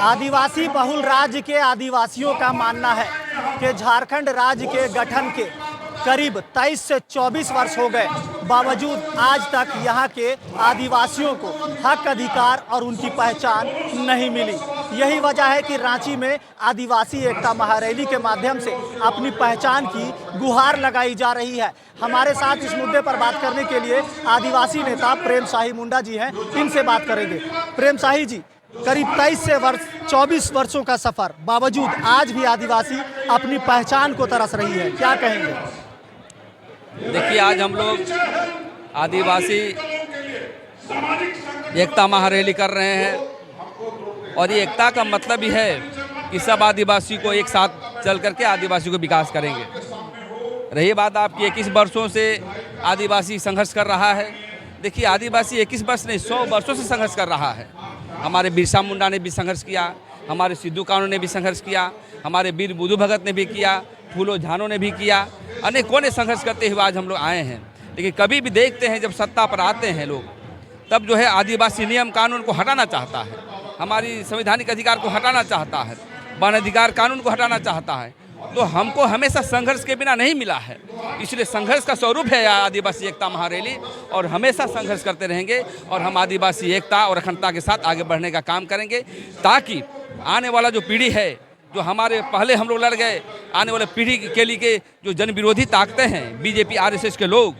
आदिवासी बहुल राज्य के आदिवासियों का मानना है कि झारखंड राज्य के गठन के करीब 23 से 24 वर्ष हो गए, बावजूद आज तक यहाँ के आदिवासियों को हक अधिकार और उनकी पहचान नहीं मिली। यही वजह है कि रांची में आदिवासी एकता महारैली के माध्यम से अपनी पहचान की गुहार लगाई जा रही है। हमारे साथ इस मुद्दे पर बात करने के लिए आदिवासी नेता प्रेम शाही मुंडा जी हैं, इनसे बात करेंगे। प्रेम शाही जी, करीब 23 से 24 वर्षों का सफर, बावजूद आज भी आदिवासी अपनी पहचान को तरस रही है, क्या कहेंगे? देखिए, आज हम लोग आदिवासी एकता महारैली कर रहे हैं और ये एकता का मतलब ही है कि सब आदिवासी को एक साथ चल करके आदिवासी को विकास करेंगे। रही बात आपकी 21 वर्षों से आदिवासी संघर्ष कर रहा है। देखिए, आदिवासी 21 वर्ष नहीं 100 वर्षों से संघर्ष कर रहा है। हमारे बिरसा मुंडा ने भी संघर्ष किया, हमारे सिद्धू कानू ने भी संघर्ष किया, हमारे वीर बुद्धू भगत ने भी किया, फूलो झानो ने भी किया, अनेकों ने संघर्ष करते हुए आज हम लोग आए हैं। लेकिन कभी भी देखते हैं जब सत्ता पर आते हैं लोग, तब जो है आदिवासी नियम कानून को हटाना चाहता है, हमारी संवैधानिक अधिकार को हटाना चाहता है, वन अधिकार कानून को हटाना चाहता है। तो हमको हमेशा संघर्ष के बिना नहीं मिला है, इसलिए संघर्ष का स्वरूप है आदिवासी एकता महारैली और हमेशा संघर्ष करते रहेंगे और हम आदिवासी एकता और अखंडता के साथ आगे बढ़ने का काम करेंगे, ताकि आने वाला जो पीढ़ी है, जो हमारे पहले हम लोग लड़ गए, आने वाले पीढ़ी के लिए जो जन विरोधी ताकतें हैं, बीजेपी आरएसएस के लोग,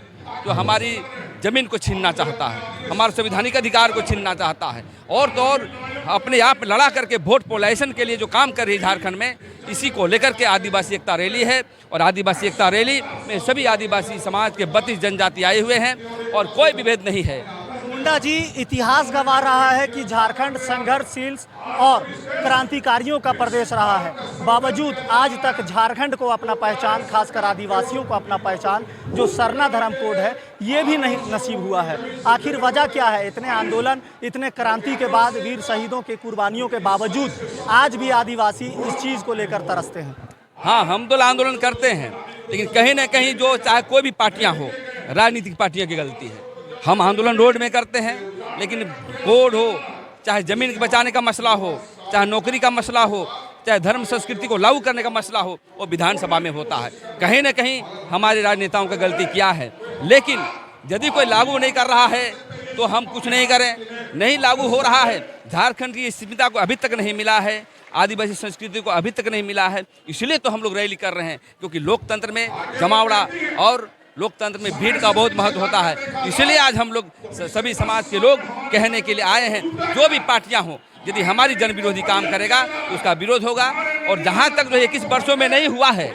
जो हमारी ज़मीन को छीनना चाहता है, हमारे संवैधानिक अधिकार को छीनना चाहता है, और तो और अपने आप लड़ा करके वोट पोलाइजेशन के लिए जो काम कर रही है झारखंड में, इसी को लेकर के आदिवासी एकता रैली है। और आदिवासी एकता रैली में सभी आदिवासी समाज के 32 जनजाति आए हुए हैं और कोई विभेद नहीं है। मुंडा जी, इतिहास गवाह रहा है कि झारखंड संघर्षशील और क्रांतिकारियों का प्रदेश रहा है, बावजूद आज तक झारखंड को अपना पहचान, खासकर आदिवासियों को अपना पहचान जो सरना धर्म कोड है, ये भी नहीं नसीब हुआ है। आखिर वजह क्या है? इतने आंदोलन, इतने क्रांति के बाद, वीर शहीदों के कुर्बानियों के बावजूद आज भी आदिवासी इस चीज़ को लेकर तरसते हैं। हाँ, हम तो आंदोलन करते हैं, लेकिन कहीं ना कहीं जो चाहे कोई भी पार्टियाँ हो, राजनीतिक पार्टियों की गलती है। हम आंदोलन रोड में करते हैं, लेकिन कोड हो, चाहे ज़मीन बचाने का मसला हो, चाहे नौकरी का मसला हो, चाहे धर्म संस्कृति को लागू करने का मसला हो, वो विधानसभा में होता है। कहीं ना कहीं हमारे राजनेताओं का गलती क्या है, लेकिन यदि कोई लागू नहीं कर रहा है तो हम कुछ नहीं करें। नहीं लागू हो रहा है, झारखंड की अस्मिता को अभी तक नहीं मिला है, आदिवासी संस्कृति को अभी तक नहीं मिला है, इसलिए तो हम लोग रैली कर रहे हैं, क्योंकि लोकतंत्र में जमावड़ा और लोकतंत्र में भीड़ का बहुत महत्व होता है। इसलिए आज हम लोग सभी समाज के लोग कहने के लिए आए हैं, जो भी पार्टियां हो, यदि हमारी जन विरोधी काम करेगा तो उसका विरोध होगा, और जहां तक जो 21 वर्षों में नहीं हुआ है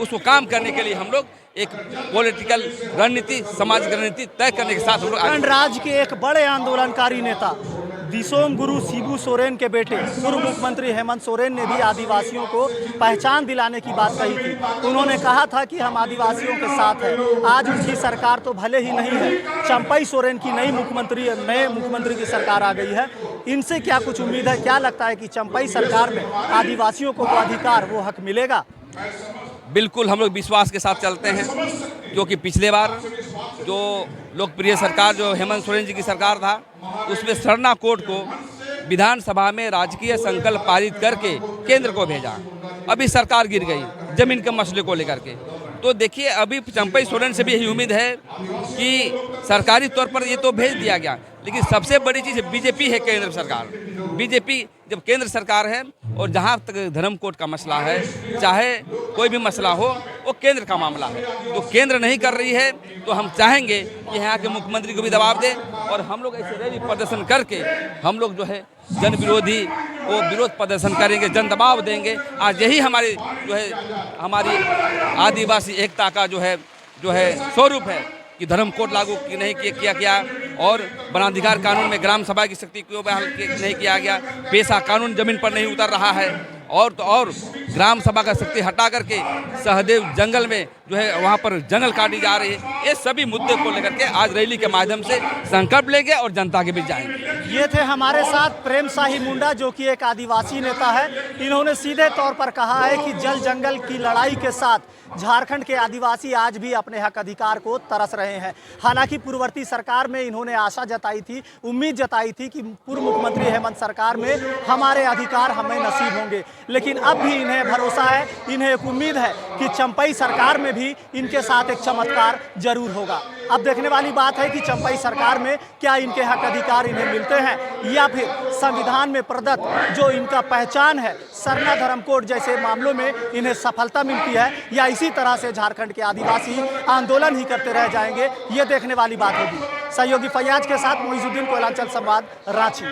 उसको काम करने के लिए हम लोग एक पॉलिटिकल रणनीति, सामाजिक रणनीति तय करने के साथ हम लोग। राज्य के एक बड़े आंदोलनकारी नेता दिसोम गुरु शिबू सोरेन के बेटे पूर्व मुख्यमंत्री हेमंत सोरेन ने भी आदिवासियों को पहचान दिलाने की बात कही थी। उन्होंने कहा था कि हम आदिवासियों के साथ हैं। आज उनकी सरकार तो भले ही नहीं है, चंपई सोरेन की नए मुख्यमंत्री की सरकार आ गई है। इनसे क्या कुछ उम्मीद है? क्या लगता है कि चंपई सरकार में आदिवासियों को वो अधिकार, वो हक मिलेगा? बिल्कुल, हम लोग विश्वास के साथ चलते हैं, क्योंकि पिछले बार जो लोकप्रिय सरकार जो हेमंत सोरेन जी की सरकार था, उसमें सरना कोड को विधानसभा में राजकीय संकल्प पारित करके केंद्र को भेजा। अभी सरकार गिर गई जमीन के मसले को लेकर के। तो देखिए, अभी चंपई सोरेन से भी यही उम्मीद है कि सरकारी तौर पर ये तो भेज दिया गया, लेकिन सबसे बड़ी चीज़ बीजेपी है, केंद्र सरकार। बीजेपी जब केंद्र सरकार है, और जहाँ तक धर्म कोड का मसला है, चाहे कोई भी मसला हो, वो केंद्र का मामला है। तो केंद्र नहीं कर रही है, तो हम चाहेंगे कि यहाँ के मुख्यमंत्री को भी दबाव दें, और हम लोग ऐसे रैली प्रदर्शन करके हम लोग जो है जन विरोधी वो विरोध प्रदर्शन करेंगे, जन दबाव देंगे। आज यही हमारी जो है हमारी आदिवासी एकता का जो है स्वरूप है कि धर्म कोड लागू नहीं किया गया, और वनाधिकार कानून में ग्राम सभा की शक्ति को बहाल नहीं किया गया, पेशा कानून जमीन पर नहीं उतर रहा है, और तो और ग्राम सभा का शक्ति हटा करके सहदेव जंगल में जो है वहाँ पर जंगल काटी जा रही है, ये सभी मुद्दे को लेकर के आज रैली के माध्यम से संकल्प लेंगे और जनता के बीच जाएंगे। ये थे हमारे साथ प्रेम शाही मुंडा, जो कि एक आदिवासी नेता है। इन्होंने सीधे तौर पर कहा है कि जल जंगल की लड़ाई के साथ झारखंड के आदिवासी आज भी अपने हक अधिकार को तरस रहे हैं। हालांकि पूर्ववर्ती सरकार में इन्होंने आशा जताई थी, उम्मीद जताई थी कि पूर्व मुख्यमंत्री हेमंत सरकार में हमारे अधिकार हमें नसीब होंगे, लेकिन अब भी इन्हें भरोसा है, इन्हें एक उम्मीद है कि चंपई सरकार में भी इनके साथ एक चमत्कार जरूर होगा। अब देखने वाली बात है कि चंपई सरकार में क्या इनके हक अधिकार इन्हें मिलते हैं, या फिर संविधान में प्रदत्त जो इनका पहचान है सरना धर्म कोड जैसे मामलों में इन्हें सफलता मिलती है, या इसी तरह से झारखंड के आदिवासी आंदोलन ही करते रह जाएंगे, ये देखने वाली बात होगी। सहयोगी फैयाज के साथ मोइजुद्दीन, कोयलांचल संवाद, रांची।